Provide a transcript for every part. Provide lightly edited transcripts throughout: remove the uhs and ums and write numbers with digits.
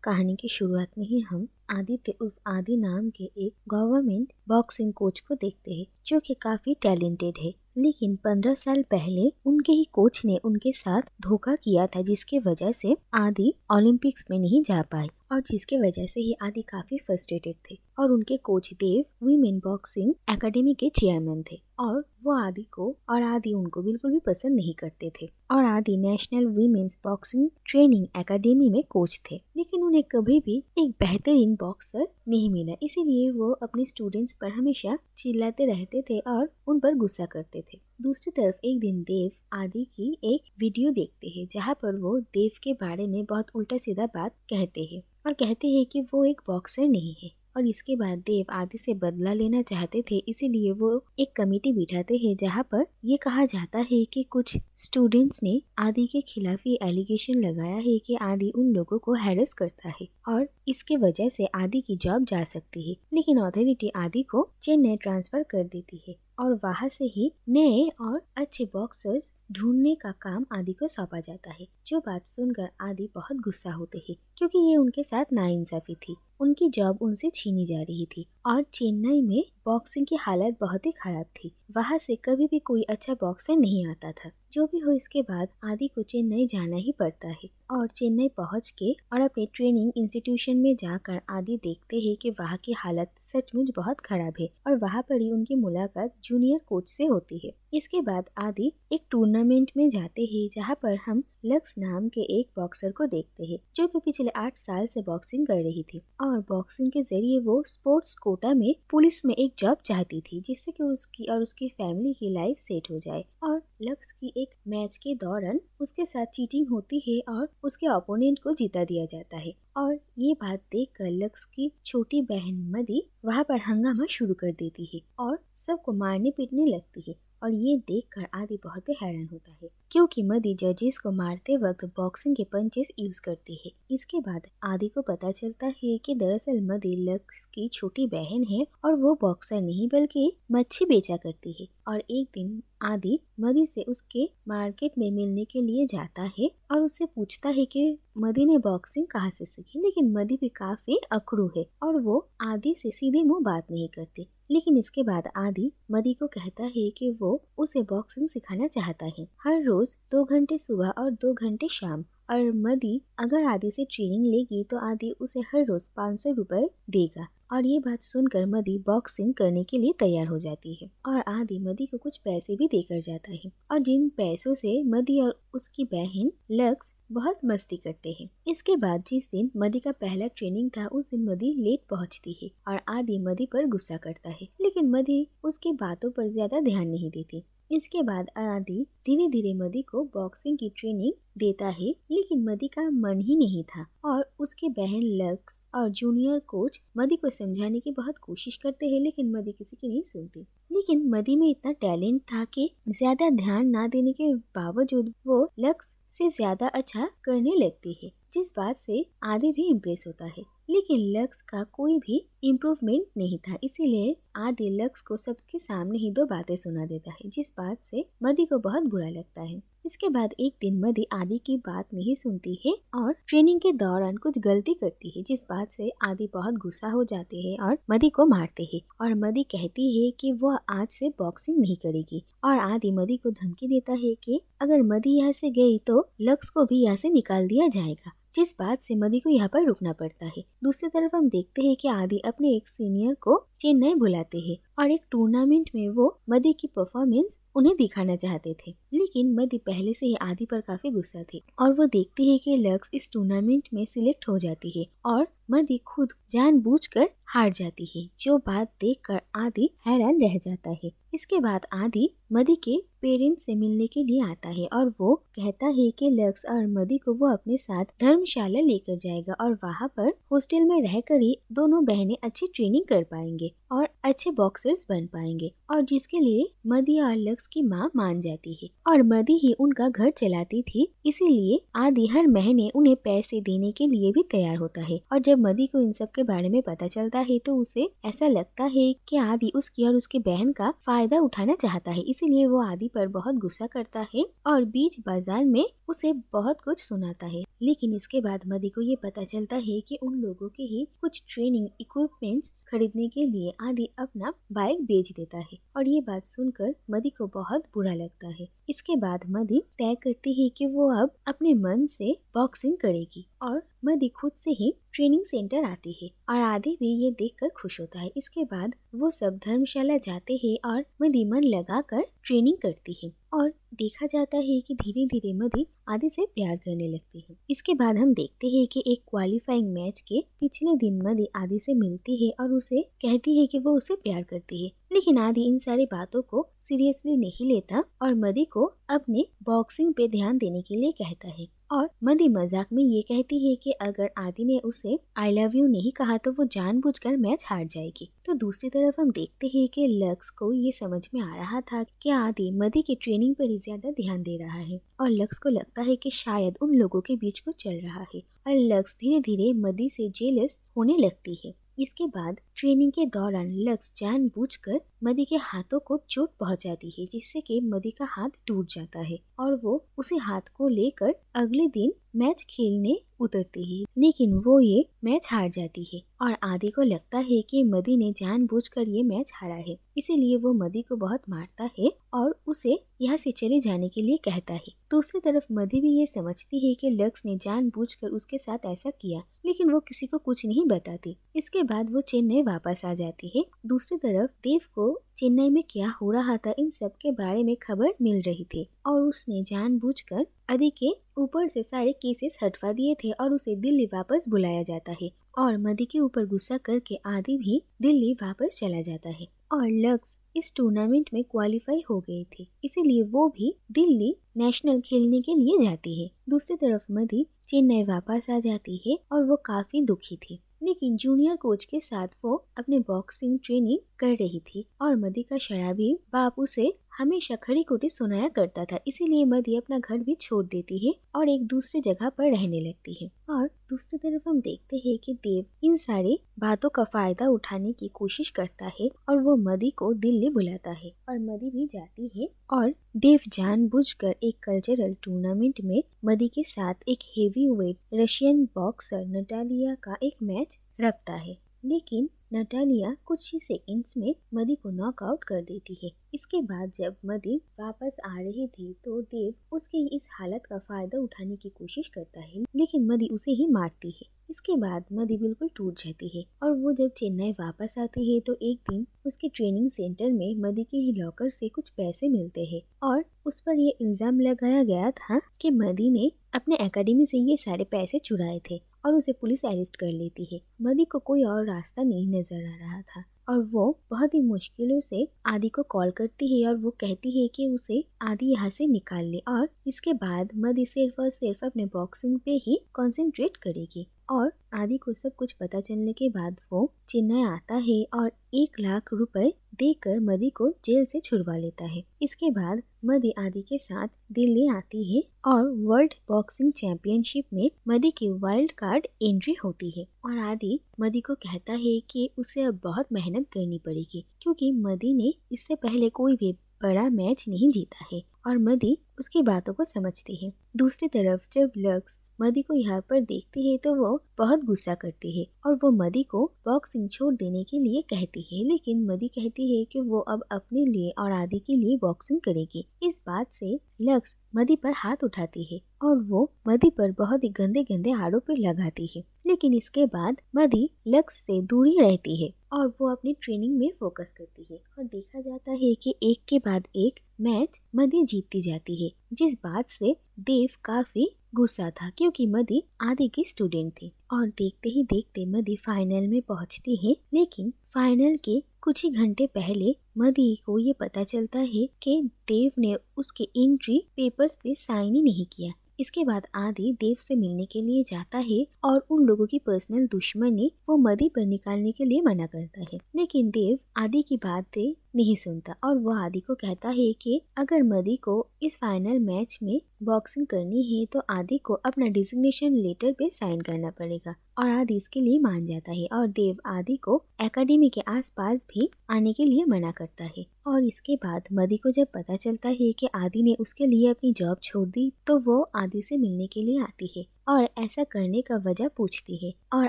कहानी की शुरुआत में ही हम आदित्य उर्फ आदि नाम के एक गवर्नमेंट बॉक्सिंग कोच को देखते हैं जो कि काफी टैलेंटेड है। लेकिन 15 साल पहले उनके ही कोच ने उनके साथ धोखा किया था, जिसके वजह से आदि ओलंपिक्स में नहीं जा पाए और जिसके वजह से ही आदि काफी फ्रस्ट्रेटेड थे। और उनके कोच देव वीमेन बॉक्सिंग एकेडमी के चेयरमैन थे और वो आदि उनको बिल्कुल भी पसंद नहीं करते थे। और आदि national women's boxing training academy में कोच थे, लेकिन उन्हें कभी भी एक बेहतरीन बॉक्सर नहीं मिला। इसीलिए वो अपने स्टूडेंट्स पर हमेशा चिल्लाते रहते थे और उन पर गुस्सा करते थे। दूसरी तरफ एक दिन देव आदि की एक वीडियो देखते हैं जहाँ पर वो देव के बारे में बहुत उल्टा सीधा बात कहते हैं और कहते हैं कि वो एक बॉक्सर नहीं है। और इसके बाद देव आदि से बदला लेना चाहते थे, इसीलिए वो एक कमेटी बिठाते हैं जहाँ पर ये कहा जाता है कि कुछ स्टूडेंट्स ने आदि के खिलाफ ये एलिगेशन लगाया है कि आदि उन लोगों को हैरेस करता है और इसके वजह से आदि की जॉब जा सकती है। लेकिन अथॉरिटी आदि को चेन्नई ट्रांसफर कर देती है और वहाँ से ही नए और अच्छे बॉक्सर्स ढूंढने का काम आदि को सौंपा जाता है। जो बात सुनकर आदि बहुत गुस्सा होते हैं क्योंकि ये उनके साथ नाइंसाफी थी। उनकी जॉब उनसे छीनी जा रही थी और चेन्नई में बॉक्सिंग की हालत बहुत ही खराब थी। वहाँ से कभी भी कोई अच्छा बॉक्सर नहीं आता था। जो भी हो, इसके बाद आदि को चेन्नई जाना ही पड़ता है और चेन्नई पहुँच के और अपने ट्रेनिंग इंस्टीट्यूशन में जाकर आदि देखते हैं कि वहाँ की हालत सचमुच बहुत खराब है और वहाँ पर ही उनकी मुलाकात जूनियर कोच से होती है। इसके बाद आदि एक टूर्नामेंट में जाते हैं जहाँ पर हम लक्स नाम के एक बॉक्सर को देखते हैं जो कि पिछले 8 साल से बॉक्सिंग कर रही थी और बॉक्सिंग के जरिए वो स्पोर्ट्स कोटा में पुलिस में एक जॉब चाहती थी जिससे कि उसकी और उसकी फैमिली की लाइफ सेट हो जाए। और लक्स की एक मैच के दौरान उसके साथ चीटिंग होती है और उसके ओपोनेंट को जीता दिया जाता है। और ये बात देखकर लक्स की छोटी बहन मदी वहाँ पर हंगामा शुरू कर देती है और सबको मारने पीटने लगती है। और ये देखकर आदि बहुत ही हैरान होता है क्योंकि मदी जजेस को मारते वक्त बॉक्सिंग के पंचेस यूज करती है। इसके बाद आदि को पता चलता है कि दरअसल मदी लक्स की छोटी बहन है और वो बॉक्सर नहीं बल्कि मच्छी बेचा करती है। और एक दिन आदि मदी से उसके मार्केट में मिलने के लिए जाता है और उससे पूछता है कि मदी ने बॉक्सिंग कहाँ से सीखी। लेकिन मदी भी काफी अकड़ू है और वो आदि से सीधे मुंह बात नहीं करती। लेकिन इसके बाद आदि मदी को कहता है कि वो उसे बॉक्सिंग सिखाना चाहता है, हर रोज 2 घंटे सुबह और 2 घंटे शाम। और मदी अगर आदि से ट्रेनिंग लेगी तो आदि उसे हर रोज 500 रुपए देगा। और ये बात सुनकर मदी बॉक्सिंग करने के लिए तैयार हो जाती है और आदि मदी को कुछ पैसे भी देकर जाता है और जिन पैसों से मदी और उसकी बहन लक्स बहुत मस्ती करते हैं। इसके बाद जिस दिन मदी का पहला ट्रेनिंग था उस दिन मदी लेट पहुंचती है और आदि मदी पर गुस्सा करता है, लेकिन मदी उसकी बातों पर ज्यादा ध्यान नहीं देती। इसके बाद आदि धीरे धीरे मदी को बॉक्सिंग की ट्रेनिंग देता है, लेकिन मदी का मन ही नहीं था और उसके बहन लक्स और जूनियर कोच मदी को समझाने की बहुत कोशिश करते हैं, लेकिन मदी किसी की नहीं सुनती। लेकिन मदी में इतना टैलेंट था कि ज्यादा ध्यान ना देने के बावजूद वो लक्स से ज्यादा अच्छा करने लगती है, जिस बात से आदि भी इम्प्रेस होता है। लेकिन लक्स का कोई भी इम्प्रूवमेंट नहीं था, इसीलिए आदि लक्स को सबके सामने ही 2 बातें सुना देता है, जिस बात से मदी को बहुत बुरा लगता है। इसके बाद एक दिन मदी आदि की बात नहीं सुनती है और ट्रेनिंग के दौरान कुछ गलती करती है, जिस बात से आदि बहुत गुस्सा हो जाते हैं और मदी को मारते हैं। और मदी कहती है कि वो आज से बॉक्सिंग नहीं करेगी और आदि मदी को धमकी देता है कि अगर मदी यहाँ से गई तो लक्स को भी यहाँ से निकाल दिया जाएगा, जिस बात से मदी को यहाँ पर रुकना पड़ता है। दूसरी तरफ हम देखते हैं कि आदि अपने एक सीनियर को चेन्नई बुलाते हैं और एक टूर्नामेंट में वो मदी की परफॉर्मेंस उन्हें दिखाना चाहते थे। लेकिन मदी पहले से ही आदि पर काफी गुस्सा थी और वो देखती है कि लक्स इस टूर्नामेंट में सिलेक्ट हो जाती है और मदी खुद जानबूझकर हार जाती है, जो बात देखकर आदि हैरान रह जाता है। इसके बाद आदि मदी के पेरेंट्स से मिलने के लिए आता है और वो कहता है कि लक्स और मदी को वो अपने साथ धर्मशाला लेकर जाएगा और वहाँ पर हॉस्टल में रहकर ही दोनों बहनें अच्छी ट्रेनिंग कर पाएंगे और अच्छे बॉक्सर्स बन पाएंगे, और जिसके लिए मदी और लक्स की माँ मान जाती है और मदी ही उनका घर चलाती थी। इसीलिए आदि हर महीने उन्हें पैसे देने के लिए भी तैयार होता है। और जब मदी को इन सब के बारे में पता चलता है तो उसे ऐसा लगता है कि आदि उसकी और उसके बहन का फायदा उठाना चाहता है। इसीलिए वो आदि पर बहुत गुस्सा करता है और बीच बाजार में उसे बहुत कुछ सुनाता है। लेकिन इसके बाद मदी को ये पता चलता है कि उन लोगों के ही कुछ ट्रेनिंग इक्विपमेंट्स खरीदने के लिए आदि अपना बाइक बेच देता है और ये बात सुनकर मदी को बहुत बुरा लगता है। इसके बाद मदी तय करती है कि वो अब अपने मन से बॉक्सिंग करेगी और मदी खुद से ही ट्रेनिंग सेंटर आती है और आदि भी ये देखकर खुश होता है। इसके बाद वो सब धर्मशाला जाते हैं और मदी मन लगाकर ट्रेनिंग करती है और देखा जाता है कि धीरे धीरे मदी आदि से प्यार करने लगती है। इसके बाद हम देखते हैं कि एक क्वालिफाइंग मैच के पिछले दिन मदी आदि से मिलती है और उसे कहती है कि वो उसे प्यार करती है, लेकिन आदि इन सारी बातों को सीरियसली नहीं लेता और मदी को अपने बॉक्सिंग पे ध्यान देने के लिए कहता है और मदी मजाक में ये कहती है कि अगर आदि ने उसे आई लव यू नहीं कहा तो वो जानबूझकर मैच हार जाएगी। तो दूसरी तरफ हम देखते हैं कि लक्स को ये समझ में आ रहा था कि आदि मदी की ट्रेनिंग पर ही ज्यादा ध्यान दे रहा है और लक्स को लगता है कि शायद उन लोगों के बीच कुछ चल रहा है और लक्स धीरे धीरे मदी से जेलस होने लगती है। इसके बाद ट्रेनिंग के दौरान लक्स जानबूझकर मदी के हाथों को चोट पहुंचाती है जिससे कि मदी का हाथ टूट जाता है और वो उसी हाथ को लेकर अगले दिन मैच खेलने उतरती है, लेकिन वो ये मैच हार जाती है और आदि को लगता है कि मदी ने जानबूझकर ये मैच हारा है। इसीलिए वो मदी को बहुत मारता है और उसे यहाँ से चले जाने के लिए कहता है। दूसरी तरफ मदी भी ये समझती है कि लक्स ने जानबूझकर उसके साथ ऐसा किया, लेकिन वो किसी को कुछ नहीं बताती। इसके बाद वो चेन्नई वापस आ जाती है। दूसरी तरफ देव को चेन्नई में क्या हो रहा था इन सब के बारे में खबर मिल रही थी और उसने जानबूझकर आदि के ऊपर से सारे केसेस हटवा दिए थे और उसे दिल्ली वापस बुलाया जाता है और मदी के ऊपर गुस्सा करके आदि भी दिल्ली वापस चला जाता है और लक्स इस टूर्नामेंट में क्वालिफाई हो गए थे, इसीलिए वो भी दिल्ली नेशनल खेलने के लिए जाती है। दूसरी तरफ मदी चेन्नई वापस आ जाती है और वो काफी दुखी थी, लेकिन जूनियर कोच के साथ वो अपने बॉक्सिंग ट्रेनिंग कर रही थी और मदी का शराबी बाप उसे हमेशा खरी खोटी सुनाया करता था। इसीलिए मदी अपना घर भी छोड़ देती है और एक दूसरी जगह पर रहने लगती है। और दूसरी तरफ हम देखते हैं कि देव इन सारी बातों का फायदा उठाने की कोशिश करता है और वो मदी को दिल्ली बुलाता है और मदी भी जाती है और देव जानबूझकर एक कल्चरल टूर्नामेंट में मदी के साथ एक heavy weight Russian boxer Natalia का एक मैच रखता है, लेकिन नटालिया कुछ ही सेकंड्स में मदी को नॉकआउट कर देती है। इसके बाद जब मदी वापस आ रही थी तो देव उसकी इस हालत का फायदा उठाने की कोशिश करता है, लेकिन मदी उसे ही मारती है। इसके बाद मदी बिल्कुल टूट जाती है और वो जब चेन्नई वापस आती है तो एक दिन उसके ट्रेनिंग सेंटर में मदी के ही लॉकर से कुछ पैसे मिलते हैं और उस पर ये इल्जाम लगाया गया था कि मदी ने अपने एकेडमी से ये सारे पैसे चुराए थे और उसे पुलिस अरेस्ट कर लेती है। मदी को कोई और रास्ता नहीं नजर आ रहा था और वो बहुत ही मुश्किलों से आदि को कॉल करती है और वो कहती है कि उसे आदि यहाँ से निकाल ले और इसके बाद मदी सिर्फ और सिर्फ अपने बॉक्सिंग पे ही कंसंट्रेट करेगी। और आदि को सब कुछ पता चलने के बाद वो चेन्नई आता है और 1 लाख रुपए देकर मदी को जेल से छुड़वा लेता है। इसके बाद मदी आदि के साथ दिल्ली आती है और वर्ल्ड बॉक्सिंग चैंपियनशिप में मदी की वाइल्ड कार्ड एंट्री होती है और आदि मदी को कहता है कि उसे अब बहुत मेहनत करनी पड़ेगी क्योंकि मदी ने इससे पहले कोई भी बड़ा मैच नहीं जीता है और मदी उसकी बातों को समझती है। दूसरी तरफ जब लक्स मदी को यहाँ पर देखती है तो वो बहुत गुस्सा करती है और वो मदी को बॉक्सिंग छोड़ देने के लिए कहती है, लेकिन मदी कहती है कि वो अब अपने लिए और आदि के लिए बॉक्सिंग करेगी। इस बात से लक्स मदी पर हाथ उठाती है और वो मदी पर बहुत ही गंदे गंदे आरोप लगाती है, लेकिन इसके बाद मदी लक्स से दूरी रहती है और वो अपनी ट्रेनिंग में फोकस करती है और देखा जाता है कि एक के बाद एक मैच मदी जीतती जाती है, जिस बात से देव काफी गुस्सा था क्योंकि मदी आदि की स्टूडेंट थी और देखते ही देखते मदी फाइनल में पहुंचती है। लेकिन फाइनल के कुछ ही घंटे पहले मदी को ये पता चलता है कि देव ने उसके एंट्री पेपर्स पे साइन ही नहीं किया। इसके बाद आदि देव से मिलने के लिए जाता है और उन लोगों की पर्सनल दुश्मनी वो मदी पर निकालने के लिए मना करता है, लेकिन देव आदि की बातें नहीं सुनता और वो आदि को कहता है कि अगर मदी को इस फाइनल मैच में बॉक्सिंग करनी है तो आदि को अपना डिजिग्नेशन लेटर पे साइन करना पड़ेगा और आदि इसके लिए मान जाता है और देव आदि को एकेडमी के आसपास भी आने के लिए मना करता है। और इसके बाद मदी को जब पता चलता है कि आदि ने उसके लिए अपनी जॉब छोड़ दी तो वो आदि से मिलने के लिए आती है और ऐसा करने का वजह पूछती है और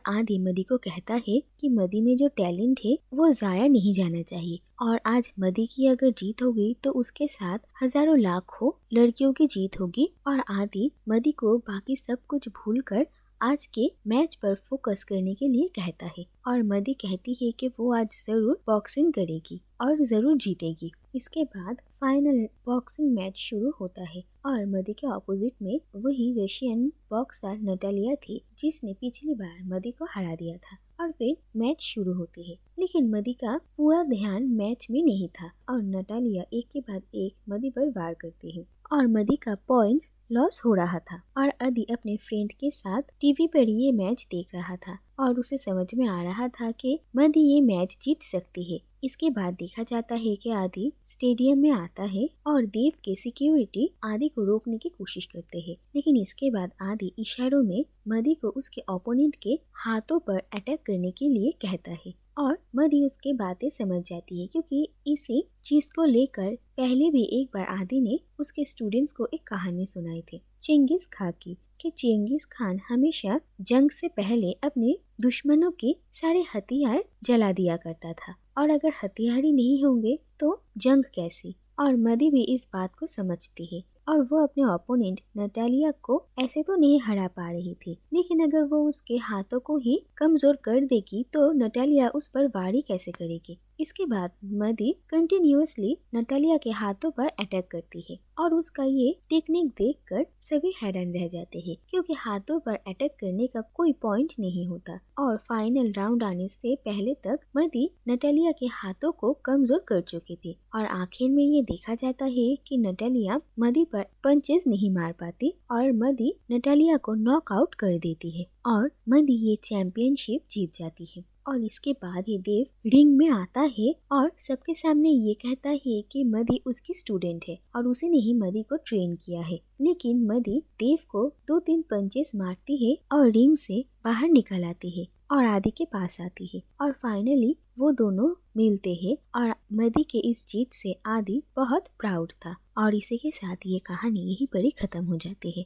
आदि मदी को कहता है कि मदी में जो टैलेंट है वो जाया नहीं जाना चाहिए और आज मदी की अगर जीत होगी तो उसके साथ हजारों लाखों लड़कियों की जीत होगी। और आदि मदी को बाकी सब कुछ भूलकर आज के मैच पर फोकस करने के लिए कहता है और मदी कहती है कि वो आज जरूर बॉक्सिंग करेगी और जरूर जीतेगी। इसके बाद फाइनल बॉक्सिंग मैच शुरू होता है और मदी के ऑपोजिट में वही रशियन बॉक्सर नटालिया थी जिसने पिछली बार मदी को हरा दिया था। और फिर मैच शुरू होती है लेकिन मदी का पूरा ध्यान मैच में नहीं था और नटालिया एक के बाद एक मदी पर वार करती है और मदी का पॉइंट्स लॉस हो रहा था और आदि अपने फ्रेंड के साथ टीवी पर ये मैच देख रहा था और उसे समझ में आ रहा था कि मदी ये मैच जीत सकती है। इसके बाद देखा जाता है कि आदि स्टेडियम में आता है और देव के सिक्योरिटी आदि को रोकने की कोशिश करते हैं लेकिन इसके बाद आदि इशारों में मदी को उसके ओपोनेंट के हाथों पर अटैक करने के लिए कहता है और मदी उसके बातें समझ जाती है क्योंकि इसी चीज को लेकर पहले भी एक बार आदि ने उसके स्टूडेंट्स को एक कहानी सुनाई थी चेंगिस खां की कि चेंगिस खान हमेशा जंग से पहले अपने दुश्मनों के सारे हथियार जला दिया करता था और अगर हथियार ही नहीं होंगे तो जंग कैसी। और मदी भी इस बात को समझती है और वो अपने ओपोनेंट नटालिया को ऐसे तो नहीं हरा पा रही थी लेकिन अगर वो उसके हाथों को ही कमजोर कर देगी तो नटालिया उस पर वारी कैसे करेगी। इसके बाद मदी कंटिन्यूअसली नटालिया के हाथों पर अटैक करती है और उसका ये टेक्निक देखकर सभी हैरान रह जाते हैं क्योंकि हाथों पर अटैक करने का कोई पॉइंट नहीं होता और फाइनल राउंड आने से पहले तक मदी नटालिया के हाथों को कमजोर कर चुकी थी और आखिर में ये देखा जाता है कि नटालिया मदी पर पंचेस नहीं मार पाती और मदी नटालिया को नॉकआउट कर देती है और मदी ये चैंपियनशिप जीत जाती है। और इसके बाद ये देव रिंग में आता है और सबके सामने ये कहता है कि मदी उसकी स्टूडेंट है और उसने ही मदी को ट्रेन किया है लेकिन मदी देव को 2-3 पंचेस मारती है और रिंग से बाहर निकल आती है और आदि के पास आती है और फाइनली वो दोनों मिलते हैं और मदी के इस जीत से आदि बहुत प्राउड था। और इसी के साथ ये कहानी यहीं पर ही खत्म हो जाती है।